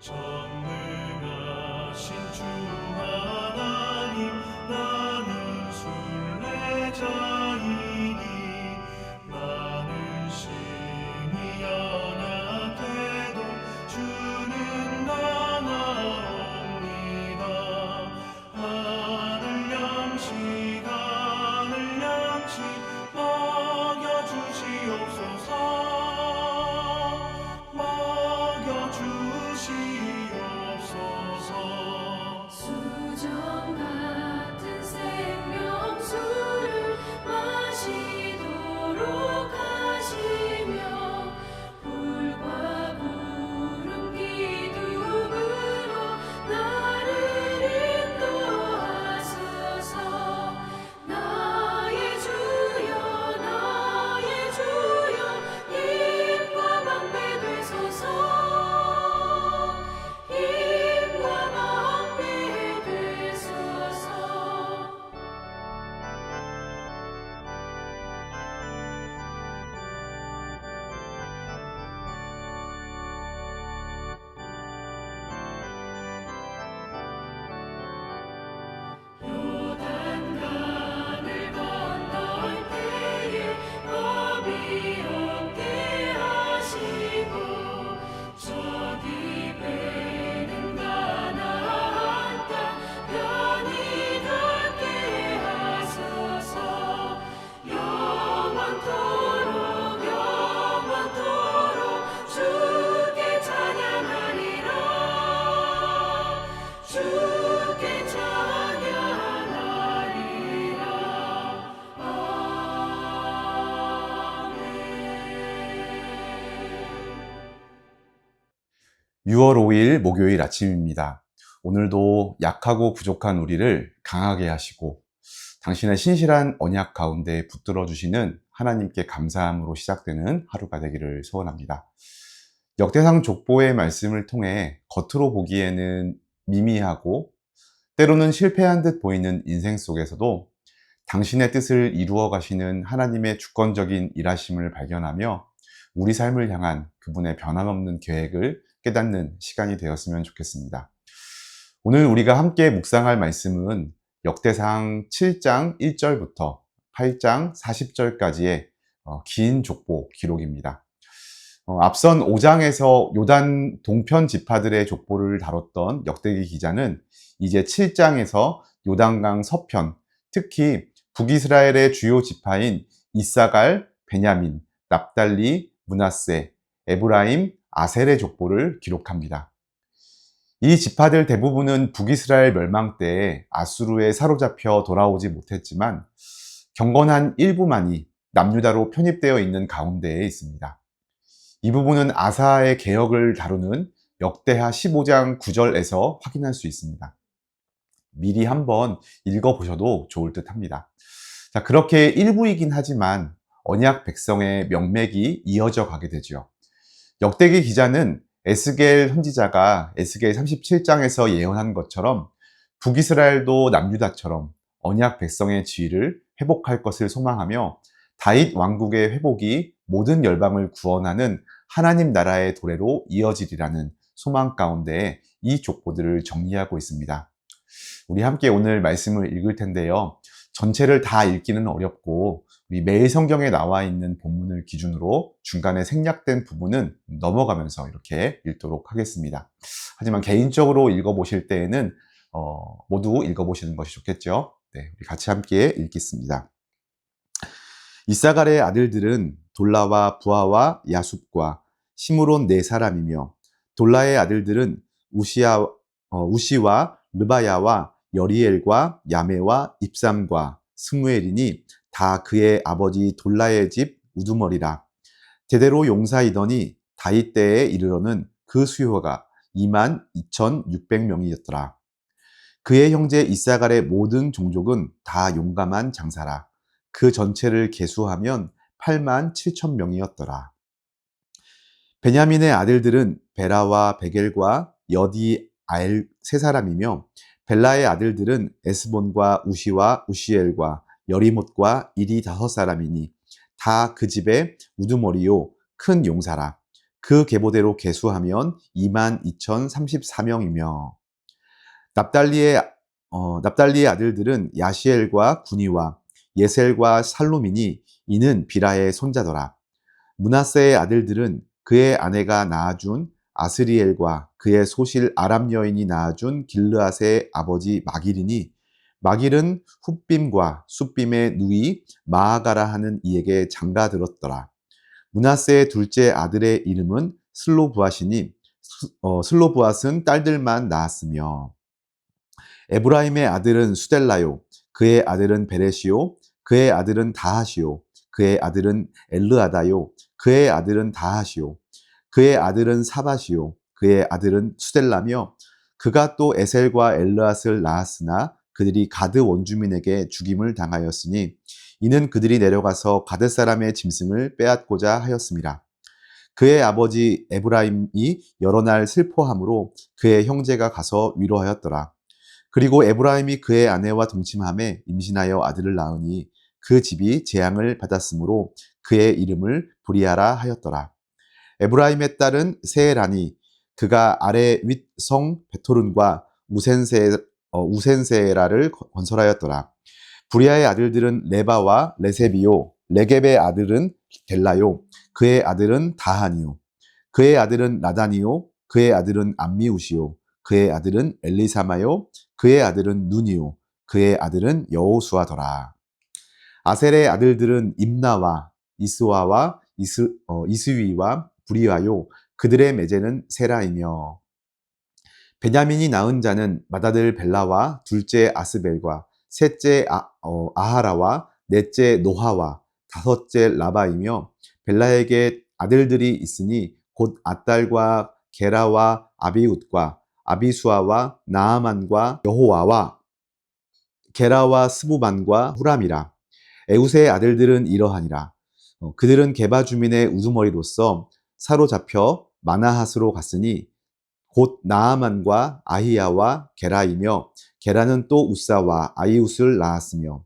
전능하신 주 하나님, 나는 순례자이니 나는 심히 연약해도 주는 나나옵니다. 하늘 양식 먹여주시옵소서. 수정 같은 생명수를 마시도록 하시며 불과 구름 기둥으로 나를 인도하소서. 나의 주여 힘과 방패 되소서. 요단강을 건널 때에 겁이 없게 하시고 저기 배는 가나안 땅 편히 닿게 하소서. 영원토록 주께 찬양하리라. 주께 찬양하리라. 아멘. 6월 5일 목요일 아침입니다. 오늘도 약하고 부족한 우리를 강하게 하시고 당신의 신실한 언약 가운데 붙들어 주시는 하나님께 감사함으로 시작되는 하루가 되기를 소원합니다. 역대상 족보의 말씀을 통해 겉으로 보기에는 미미하고 때로는 실패한 듯 보이는 인생 속에서도 당신의 뜻을 이루어 가시는 하나님의 주권적인 일하심을 발견하며 우리 삶을 향한 그분의 변함없는 계획을 깨닫는 시간이 되었으면 좋겠습니다. 오늘 우리가 함께 묵상할 말씀은 역대상 7장 1절부터 8장 40절까지의 긴 족보 기록입니다. 앞선 5장에서 요단 동편 지파들의 족보를 다뤘던 역대기 기자는 이제 7장에서 요단강 서편, 특히 북이스라엘의 주요 지파인 이사갈, 베냐민, 납달리, 므낫세, 에브라임, 아셀의 족보를 기록합니다. 이 지파들 대부분은 북이스라엘 멸망 때에 아수르에 사로잡혀 돌아오지 못했지만 경건한 일부만이 남유다로 편입되어 있는 가운데에 있습니다. 이 부분은 아사의 개혁을 다루는 역대하 15장 9절에서 확인할 수 있습니다. 미리 한번 읽어보셔도 좋을 듯 합니다. 자, 그렇게 일부이긴 하지만 언약 백성의 명맥이 이어져 가게 되죠. 역대기 기자는 에스겔 선지자가 에스겔 37장에서 예언한 것처럼 북이스라엘도 남유다처럼 언약 백성의 지위를 회복할 것을 소망하며 다윗 왕국의 회복이 모든 열방을 구원하는 하나님 나라의 도래로 이어지리라는 소망 가운데 이 족보들을 정리하고 있습니다. 우리 함께 오늘 말씀을 읽을 텐데요. 전체를 다 읽기는 어렵고 우리 매일 성경에 나와 있는 본문을 기준으로 중간에 생략된 부분은 넘어가면서 이렇게 읽도록 하겠습니다. 하지만 개인적으로 읽어보실 때에는 모두 읽어보시는 것이 좋겠죠. 네, 우리 같이 함께 읽겠습니다. 이사갈의 아들들은 돌라와 부하와 야숲과 시므론 네 사람이며 돌라의 아들들은 우시와 르바야와 여리엘과 야메와 입삼과 스무엘이니 다 그의 아버지 돌라의 집 우두머리라. 대대로 용사이더니 다윗 때에 이르러는 그 수요가 22,600명이었더라. 그의 형제 이사갈의 모든 종족은 다 용감한 장사라. 그 전체를 계수하면 87,000명이었더라. 베냐민의 아들들은 베라와 베겔과 여디아엘 세 사람이며 벨라의 아들들은 에스본과 우시와 우시엘과 여리못과 일이 5 사람이니 다 그 집의 우두머리요 큰 용사라. 그 계보대로 계수하면 22,034명이며 납달리의 아들들은 야시엘과 구니와 예셀과 살루민이 이는 비라의 손자더라. 므낫세의 아들들은 그의 아내가 낳아준 아스리엘과 그의 소실 아람 여인이 낳아준 길르앗의 아버지 마길이니 마길은 훗빔과 숫빔의 누이 마아가라 하는 이에게 장가들었더라. 므낫세의 둘째 아들의 이름은 슬로브앗이니 슬로브앗은 딸들만 낳았으며 에브라임의 아들은 수델라요 그의 아들은 베레시요 그의 아들은 다하시요 그의 아들은 엘르아다요 그의 아들은 다하시요 그의 아들은 사바시요 그의 아들은 수델라며 그가 또 에셀과 엘르앗을 낳았으나 그들이 가드 원주민에게 죽임을 당하였으니 이는 그들이 내려가서 가드 사람의 짐승을 빼앗고자 하였습니다. 그의 아버지 에브라임이 여러 날 슬퍼함으로 그의 형제가 가서 위로하였더라. 그리고 에브라임이 그의 아내와 동침함에 임신하여 아들을 낳으니 그 집이 재앙을 받았으므로 그의 이름을 브리아라 하였더라. 에브라임의 딸은 세라니 그가 아래 윗성 베토른과 우센세라를 건설하였더라. 브리아의 아들들은 레바와 레세비요 레geb의 아들은 델라요 그의 아들은 다하니요 그의 아들은 나다니요 그의 아들은 암미우시요 그의 아들은 엘리사마요 그의 아들은 눈이요 그의 아들은 여호수아더라. 아셀의 아들들은 임나와 이스와와 이스위와 브리아요 그들의 매제는 세라이며 베냐민이 낳은 자는 맏아들 벨라와 둘째 아스벨과 셋째 아하라와 넷째 노하와 다섯째 라바이며 벨라에게 아들들이 있으니 곧 아딸과 게라와 아비웃과 아비수아와 나아만과 여호와와 게라와 스부반과 후람이라. 에웃의 아들들은 이러하니라. 그들은 게바 주민의 우두머리로서 사로잡혀 마나핫으로 갔으니 곧 나아만과 아히야와 게라이며 게라는 또 우사와 아이웃을 낳았으며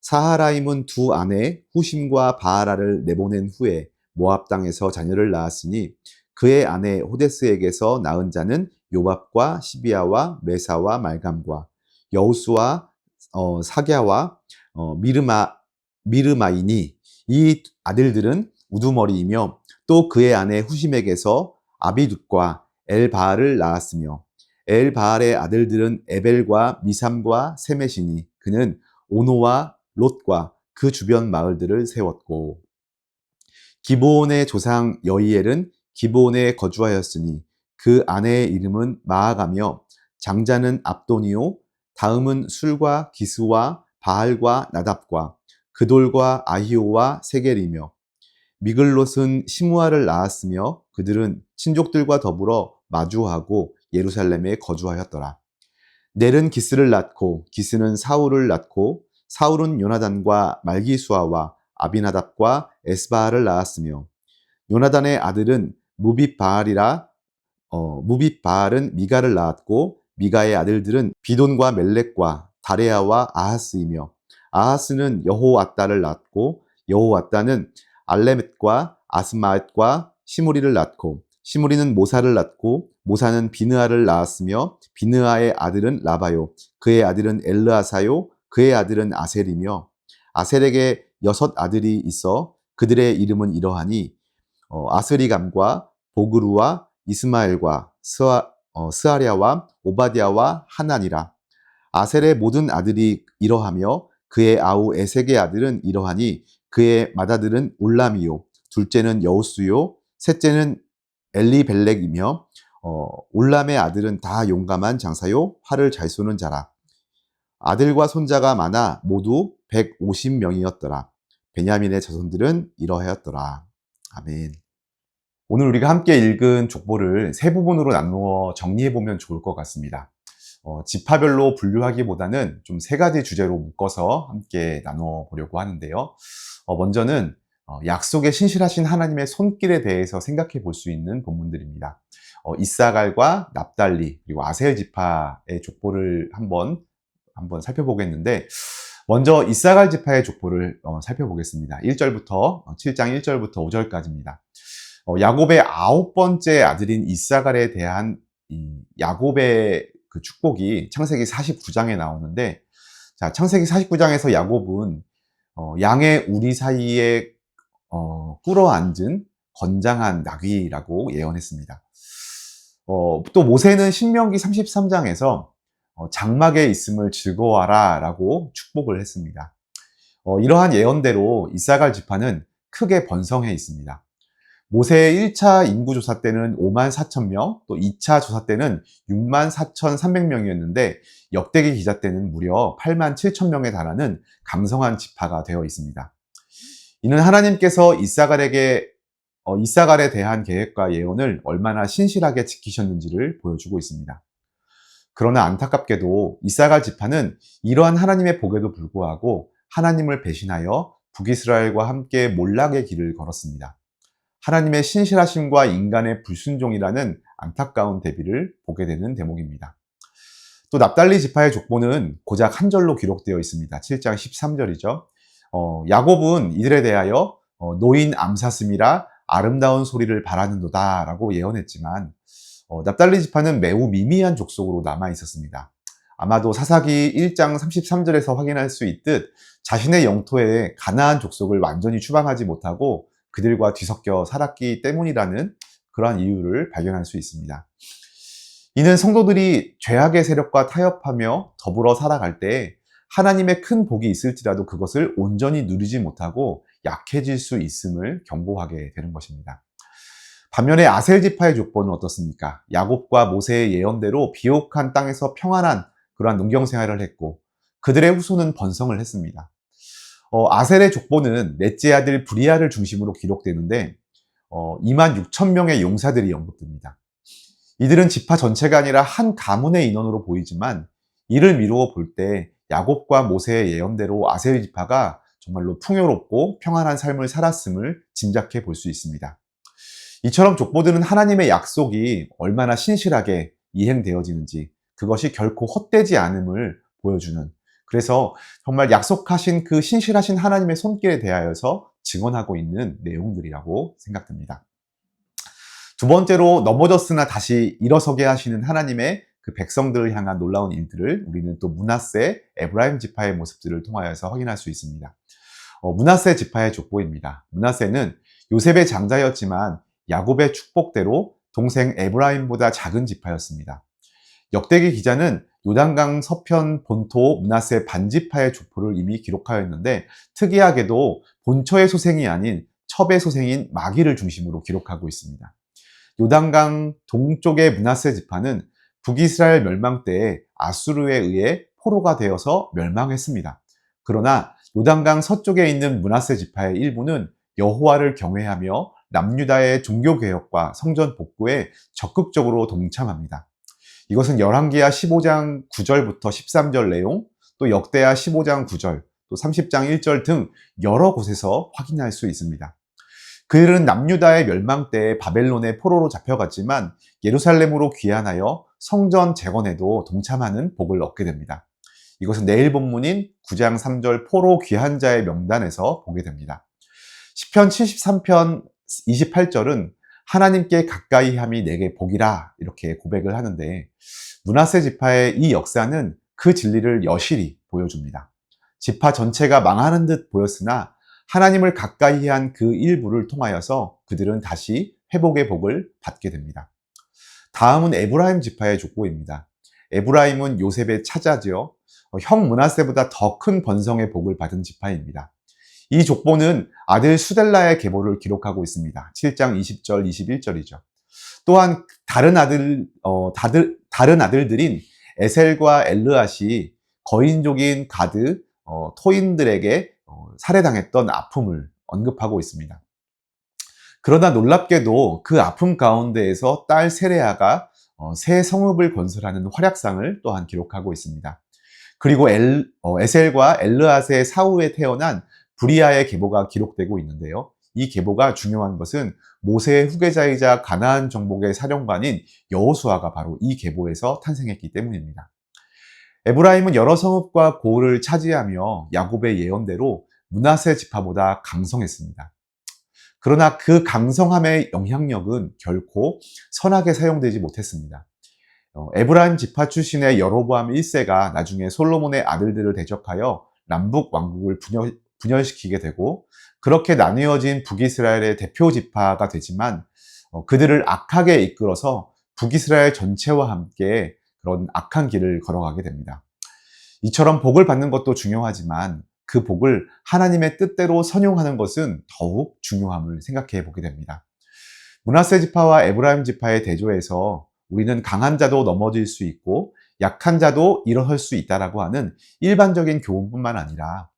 사하라임은 두 아내 후심과 바하라를 내보낸 후에 모압 땅에서 자녀를 낳았으니 그의 아내 호데스에게서 낳은 자는 요밥과 시비아와 메사와 말감과 여우수와 사갸와 미르마이니 이 아들들은 우두머리이며 또 그의 아내 후심에게서 아비둡과 엘바알을 낳았으며 엘바알의 아들들은 에벨과 미삼과 세메시니 그는 오노와 롯과 그 주변 마을들을 세웠고 기브온의 조상 여이엘은 기브온에 거주하였으니 그 아내의 이름은 마아가며 장자는 압도니요 다음은 술과 기스와 바알과 나답과 그돌과 아히오와 세겔이며 미글롯은 시므아를 낳았으며 그들은 친족들과 더불어 마주하고 예루살렘에 거주하였더라. 넬은 기스를 낳고 기스는 사울을 낳고 사울은 요나단과 말기수아와 아비나답과 에스바알을 낳았으며 요나단의 아들은 무빗바알은 미가를 낳았고 미가의 아들들은 비돈과 멜렉과 다레아와 아하스이며 아하스는 여호아따를 낳았고 여호아따는 알레멧과 아스마읒과 시므리를 낳고 시므리는 모사를 낳고 모사는 비느아를 낳았으며 비느아의 아들은 라바요 그의 아들은 엘르아사요 그의 아들은 아셀이며 아셀에게 6 아들이 있어 그들의 이름은 이러하니 아스리감과 보그루와 이스마엘과 스아랴와 오바댜와 하나니라. 아셀의 모든 아들이 이러하며 그의 아우 에색의 아들은 이러하니 그의 맏아들은 울람이요 둘째는 여우스요 셋째는 엘리벨렉이며 울람의 아들은 다 용감한 장사요 활을 잘 쏘는 자라. 아들과 손자가 많아 모두 150명이었더라. 베냐민의 자손들은 이러하였더라. 아멘. 오늘 우리가 함께 읽은 족보를 세 부분으로 나누어 정리해보면 좋을 것 같습니다. 지파별로 분류하기보다는 좀 3가지 주제로 묶어서 함께 나누어 보려고 하는데요. 먼저는 약속에 신실하신 하나님의 손길에 대해서 생각해 볼 수 있는 본문들입니다. 이사갈과 납달리 그리고 아셀 지파의 족보를 한번 살펴보겠는데 먼저 이사갈 지파의 족보를 살펴보겠습니다. 1절부터 7장 1절부터 5절까지입니다. 야곱의 9번째 아들인 이사갈에 대한 이 야곱의 그 축복이 창세기 49장에 나오는데, 자, 창세기 49장에서 야곱은 양의 우리 사이에 꿇어앉은 건장한 나귀라고 예언했습니다. 또 모세는 신명기 33장에서 장막에 있음을 즐거워하라 라고 축복을 했습니다. 이러한 예언대로 이사갈 지파는 크게 번성해 있습니다. 모세의 1차 인구조사 때는 5만 4천 명, 또 2차 조사 때는 6만 4,300명이었는데 역대기 기자 때는 무려 8만 7천 명에 달하는 강성한 지파가 되어 있습니다. 이는 하나님께서 이사갈에 대한 계획과 예언을 얼마나 신실하게 지키셨는지를 보여주고 있습니다. 그러나 안타깝게도 이사갈 지파는 이러한 하나님의 복에도 불구하고 하나님을 배신하여 북이스라엘과 함께 몰락의 길을 걸었습니다. 하나님의 신실하심과 인간의 불순종이라는 안타까운 대비를 보게 되는 대목입니다. 또 납달리 지파의 족보는 고작 한 절로 기록되어 있습니다. 7장 13절이죠. 야곱은 이들에 대하여 노인 암사슴이라 아름다운 소리를 바라는도다 라고 예언했지만 납달리 지파는 매우 미미한 족속으로 남아 있었습니다. 아마도 사사기 1장 33절에서 확인할 수 있듯 자신의 영토에 가나안 족속을 완전히 추방하지 못하고 그들과 뒤섞여 살았기 때문이라는 그러한 이유를 발견할 수 있습니다. 이는 성도들이 죄악의 세력과 타협하며 더불어 살아갈 때 하나님의 큰 복이 있을지라도 그것을 온전히 누리지 못하고 약해질 수 있음을 경고하게 되는 것입니다. 반면에 아셀 지파의 족보는 어떻습니까? 야곱과 모세의 예언대로 비옥한 땅에서 평안한 그러한 농경 생활을 했고 그들의 후손은 번성을 했습니다. 아셀의 족보는 넷째 아들 브리아를 중심으로 기록되는데 2만 6천 명의 용사들이 언급됩니다. 이들은 지파 전체가 아니라 한 가문의 인원으로 보이지만 이를 미루어 볼 때 야곱과 모세의 예언대로 아셀 지파가 정말로 풍요롭고 평안한 삶을 살았음을 짐작해 볼 수 있습니다. 이처럼 족보들은 하나님의 약속이 얼마나 신실하게 이행되어지는지 그것이 결코 헛되지 않음을 보여주는, 그래서 정말 약속하신 그 신실하신 하나님의 손길에 대하여서 증언하고 있는 내용들이라고 생각됩니다. 두 번째로 넘어졌으나 다시 일어서게 하시는 하나님의 그 백성들을 향한 놀라운 일들을 우리는 또 므낫세, 에브라임 지파의 모습들을 통하여서 확인할 수 있습니다. 므낫세 지파의 족보입니다. 므낫세는 요셉의 장자였지만 야곱의 축복대로 동생 에브라임보다 작은 지파였습니다. 역대기 기자는 요단강 서편 본토 므낫세 반지파의 족보를 이미 기록하였는데 특이하게도 본처의 소생이 아닌 첩의 소생인 마기를 중심으로 기록하고 있습니다. 요단강 동쪽의 므낫세 지파는 북이스라엘 멸망 때에 아수르에 의해 포로가 되어서 멸망했습니다. 그러나 요단강 서쪽에 있는 므낫세 지파의 일부는 여호와를 경외하며 남유다의 종교개혁과 성전 복구에 적극적으로 동참합니다. 이것은 열왕기하 15장 9절부터 13절 내용, 또 역대하 15장 9절, 또 30장 1절 등 여러 곳에서 확인할 수 있습니다. 그들은 남유다의 멸망 때 바벨론의 포로로 잡혀갔지만 예루살렘으로 귀환하여 성전 재건에도 동참하는 복을 얻게 됩니다. 이것은 내일 본문인 9장 3절 포로 귀환자의 명단에서 보게 됩니다. 시편 73편 28절은 하나님께 가까이 함이 내게 복이라 이렇게 고백을 하는데 므낫세 지파의 이 역사는 그 진리를 여실히 보여줍니다. 지파 전체가 망하는 듯 보였으나 하나님을 가까이 한 그 일부를 통하여서 그들은 다시 회복의 복을 받게 됩니다. 다음은 에브라임 지파의 족보입니다. 에브라임은 요셉의 차자지요. 형 므낫세보다 더 큰 번성의 복을 받은 지파입니다. 이 족보는 아들 수델라의 계보를 기록하고 있습니다. 7장 20절, 21절이죠. 또한 다른 아들들인 에셀과 엘르앗이 거인족인 가드, 토인들에게 살해당했던 아픔을 언급하고 있습니다. 그러나 놀랍게도 그 아픔 가운데에서 딸 세레아가 새 성읍을 건설하는 활약상을 또한 기록하고 있습니다. 그리고 에셀과 엘르앗의 사후에 태어난 브리아의 계보가 기록되고 있는데요. 이 계보가 중요한 것은 모세의 후계자이자 가나안 정복의 사령관인 여호수아가 바로 이 계보에서 탄생했기 때문입니다. 에브라임은 여러 성읍과 고을을 차지하며 야곱의 예언대로 므낫세 지파보다 강성했습니다. 그러나 그 강성함의 영향력은 결코 선하게 사용되지 못했습니다. 에브라임 지파 출신의 여로보암 1세가 나중에 솔로몬의 아들들을 대적하여 남북 왕국을 분열시키게 되고, 그렇게 나뉘어진 북이스라엘의 대표 지파가 되지만 그들을 악하게 이끌어서 북이스라엘 전체와 함께 그런 악한 길을 걸어가게 됩니다. 이처럼 복을 받는 것도 중요하지만 그 복을 하나님의 뜻대로 선용하는 것은 더욱 중요함을 생각해 보게 됩니다. 므낫세 지파와 에브라임 지파의 대조에서 우리는 강한 자도 넘어질 수 있고 약한 자도 일어설 수 있다라고 하는 일반적인 교훈뿐만 아니라,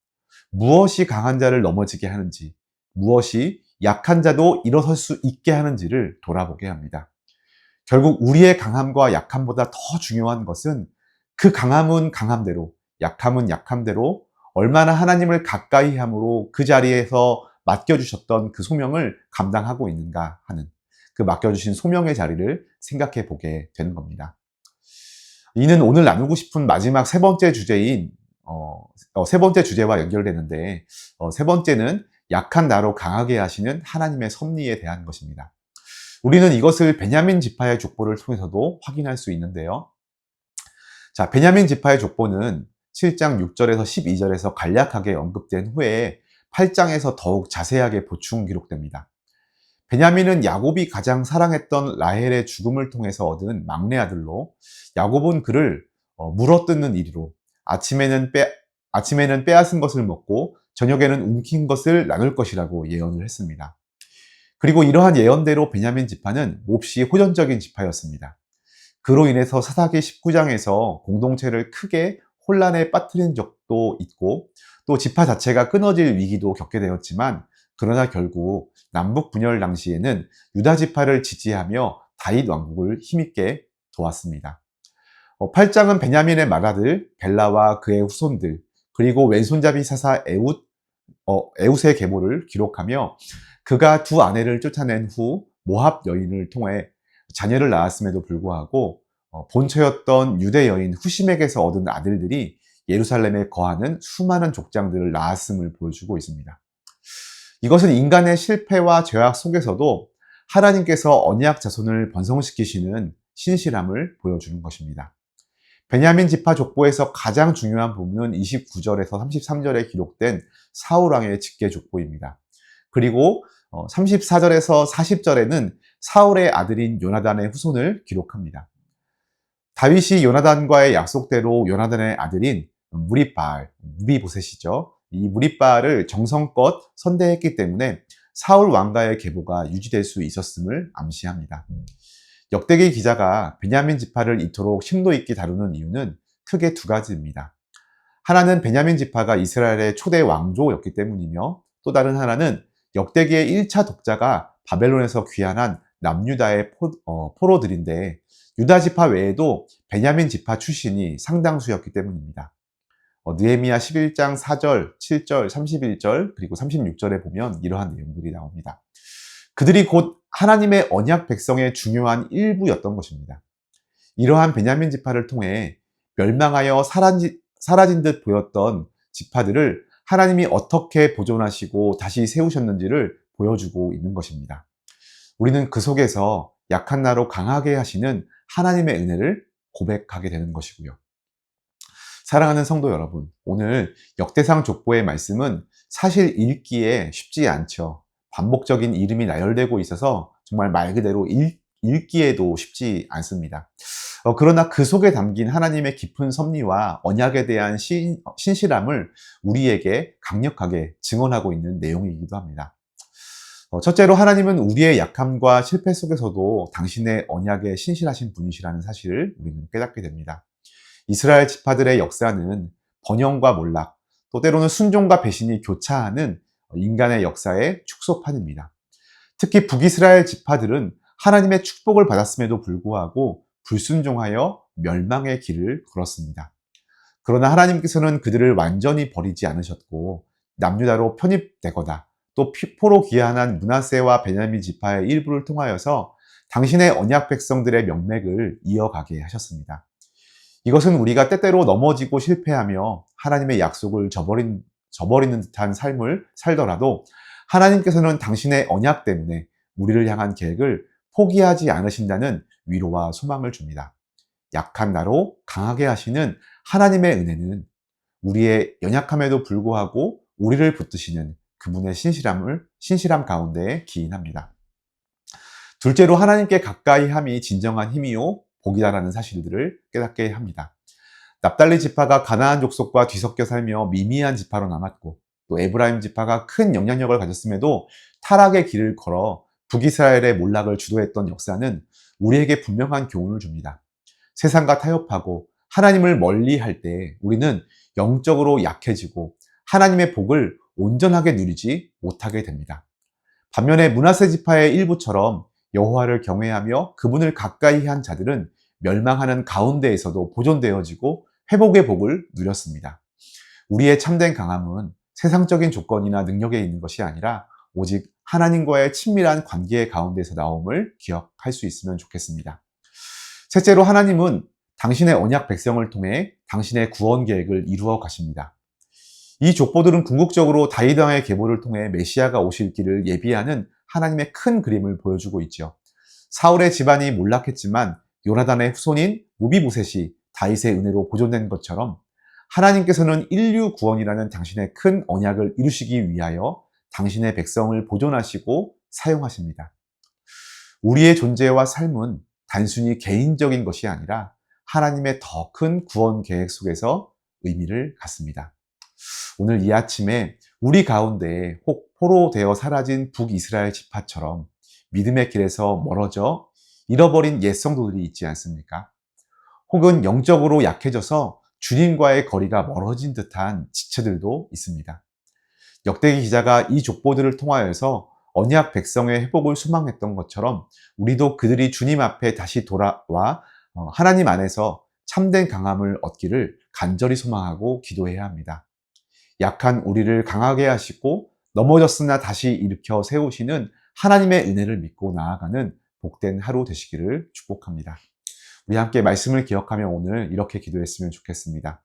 무엇이 강한 자를 넘어지게 하는지, 무엇이 약한 자도 일어설 수 있게 하는지를 돌아보게 합니다. 결국 우리의 강함과 약함보다 더 중요한 것은 그 강함은 강함대로, 약함은 약함대로 얼마나 하나님을 가까이 함으로 그 자리에서 맡겨주셨던 그 소명을 감당하고 있는가 하는, 그 맡겨주신 소명의 자리를 생각해 보게 되는 겁니다. 이는 오늘 나누고 싶은 마지막 세 번째 주제인 세 번째 주제와 연결되는데, 세 번째는 약한 나로 강하게 하시는 하나님의 섭리에 대한 것입니다. 우리는 이것을 베냐민 지파의 족보를 통해서도 확인할 수 있는데요. 자, 베냐민 지파의 족보는 7장 6절에서 12절에서 간략하게 언급된 후에 8장에서 더욱 자세하게 보충 기록됩니다. 베냐민은 야곱이 가장 사랑했던 라헬의 죽음을 통해서 얻은 막내 아들로, 야곱은 그를 물어뜯는 이리로 아침에는 빼앗은 것을 먹고 저녁에는 움킨 것을 나눌 것이라고 예언을 했습니다. 그리고 이러한 예언대로 베냐민 지파는 몹시 호전적인 지파였습니다. 그로 인해서 사사기 19장에서 공동체를 크게 혼란에 빠뜨린 적도 있고, 또 지파 자체가 끊어질 위기도 겪게 되었지만, 그러나 결국 남북 분열 당시에는 유다 지파를 지지하며 다윗 왕국을 힘있게 도왔습니다. 8장은 베냐민의 맏아들 벨라와 그의 후손들, 그리고 왼손잡이 사사 에웃의 계보를 기록하며, 그가 두 아내를 쫓아낸 후 모압 여인을 통해 자녀를 낳았음에도 불구하고 본처였던 유대 여인 후심에게서 얻은 아들들이 예루살렘에 거하는 수많은 족장들을 낳았음을 보여주고 있습니다. 이것은 인간의 실패와 죄악 속에서도 하나님께서 언약 자손을 번성시키시는 신실함을 보여주는 것입니다. 베냐민 지파 족보에서 가장 중요한 부분은 29절에서 33절에 기록된 사울왕의 직계 족보입니다. 그리고 34절에서 40절에는 사울의 아들인 요나단의 후손을 기록합니다. 다윗이 요나단과의 약속대로 요나단의 아들인 무비보셋이죠. 이 무리바알을 정성껏 선대했기 때문에 사울 왕가의 계보가 유지될 수 있었음을 암시합니다. 역대기 기자가 베냐민 지파를 이토록 심도 있게 다루는 이유는 크게 두 가지입니다. 하나는 베냐민 지파가 이스라엘의 초대 왕조였기 때문이며, 또 다른 하나는 역대기의 1차 독자가 바벨론에서 귀환한 남유다의 포로들인데, 유다 지파 외에도 베냐민 지파 출신이 상당수였기 때문입니다. 느헤미야 11장 4절, 7절, 31절, 그리고 36절에 보면 이러한 내용들이 나옵니다. 그들이 곧 하나님의 언약 백성의 중요한 일부였던 것입니다. 이러한 베냐민 지파를 통해 멸망하여 사라진 듯 보였던 지파들을 하나님이 어떻게 보존하시고 다시 세우셨는지를 보여주고 있는 것입니다. 우리는 그 속에서 약한 나로 강하게 하시는 하나님의 은혜를 고백하게 되는 것이고요. 사랑하는 성도 여러분, 오늘 역대상 족보의 말씀은 사실 읽기에 쉽지 않죠. 반복적인 이름이 나열되고 있어서 정말 말 그대로 읽기에도 쉽지 않습니다. 그러나 그 속에 담긴 하나님의 깊은 섭리와 언약에 대한 신실함을 우리에게 강력하게 증언하고 있는 내용이기도 합니다. 첫째로 하나님은 우리의 약함과 실패 속에서도 당신의 언약에 신실하신 분이시라는 사실을 우리는 깨닫게 됩니다. 이스라엘 지파들의 역사는 번영과 몰락, 또 때로는 순종과 배신이 교차하는 인간의 역사의 축소판입니다. 특히 북이스라엘 지파들은 하나님의 축복을 받았음에도 불구하고 불순종하여 멸망의 길을 걸었습니다. 그러나 하나님께서는 그들을 완전히 버리지 않으셨고, 남유다로 편입되거나 또 포로 귀환한 므낫세와 베냐민 지파의 일부를 통하여서 당신의 언약 백성들의 명맥을 이어가게 하셨습니다. 이것은 우리가 때때로 넘어지고 실패하며 하나님의 약속을 저버리는 듯한 삶을 살더라도 하나님께서는 당신의 언약 때문에 우리를 향한 계획을 포기하지 않으신다는 위로와 소망을 줍니다. 약한 나로 강하게 하시는 하나님의 은혜는 우리의 연약함에도 불구하고 우리를 붙드시는 그분의 신실함 가운데 기인합니다. 둘째로 하나님께 가까이 함이 진정한 힘이요 복이다라는 사실들을 깨닫게 합니다. 납달리 지파가 가나안 족속과 뒤섞여 살며 미미한 지파로 남았고 또 에브라임 지파가 큰 영향력을 가졌음에도 타락의 길을 걸어 북이스라엘의 몰락을 주도했던 역사는 우리에게 분명한 교훈을 줍니다. 세상과 타협하고 하나님을 멀리할 때 우리는 영적으로 약해지고 하나님의 복을 온전하게 누리지 못하게 됩니다. 반면에 므낫세 지파의 일부처럼 여호와를 경외하며 그분을 가까이 한 자들은 멸망하는 가운데에서도 보존되어지고 회복의 복을 누렸습니다. 우리의 참된 강함은 세상적인 조건이나 능력에 있는 것이 아니라 오직 하나님과의 친밀한 관계 가운데서 나옴을 기억할 수 있으면 좋겠습니다. 셋째로 하나님은 당신의 언약 백성을 통해 당신의 구원 계획을 이루어 가십니다. 이 족보들은 궁극적으로 다윗 왕의 계보를 통해 메시아가 오실 길을 예비하는 하나님의 큰 그림을 보여주고 있죠. 사울의 집안이 몰락했지만 요나단의 후손인 무비보셋이 다윗의 은혜로 보존된 것처럼 하나님께서는 인류 구원이라는 당신의 큰 언약을 이루시기 위하여 당신의 백성을 보존하시고 사용하십니다. 우리의 존재와 삶은 단순히 개인적인 것이 아니라 하나님의 더 큰 구원 계획 속에서 의미를 갖습니다. 오늘 이 아침에 우리 가운데 혹 포로되어 사라진 북이스라엘 지파처럼 믿음의 길에서 멀어져 잃어버린 옛 성도들이 있지 않습니까? 혹은 영적으로 약해져서 주님과의 거리가 멀어진 듯한 지체들도 있습니다. 역대기 기자가 이 족보들을 통하여서 언약 백성의 회복을 소망했던 것처럼 우리도 그들이 주님 앞에 다시 돌아와 하나님 안에서 참된 강함을 얻기를 간절히 소망하고 기도해야 합니다. 약한 우리를 강하게 하시고 넘어졌으나 다시 일으켜 세우시는 하나님의 은혜를 믿고 나아가는 복된 하루 되시기를 축복합니다. 우리 함께 말씀을 기억하며 오늘 이렇게 기도했으면 좋겠습니다.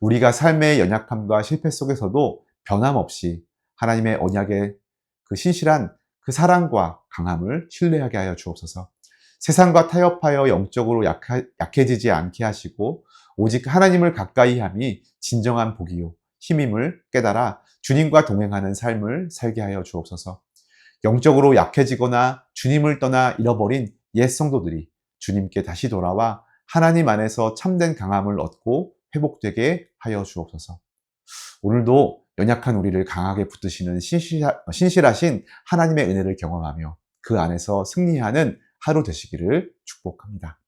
우리가 삶의 연약함과 실패 속에서도 변함없이 하나님의 언약의 그 신실한 그 사랑과 강함을 신뢰하게 하여 주옵소서. 세상과 타협하여 영적으로 약해지지 않게 하시고 오직 하나님을 가까이 함이 진정한 복이요 힘임을 깨달아 주님과 동행하는 삶을 살게 하여 주옵소서. 영적으로 약해지거나 주님을 떠나 잃어버린 옛 성도들이 주님께 다시 돌아와 하나님 안에서 참된 강함을 얻고 회복되게 하여 주옵소서. 오늘도 연약한 우리를 강하게 붙드시는 신실하신 하나님의 은혜를 경험하며 그 안에서 승리하는 하루 되시기를 축복합니다.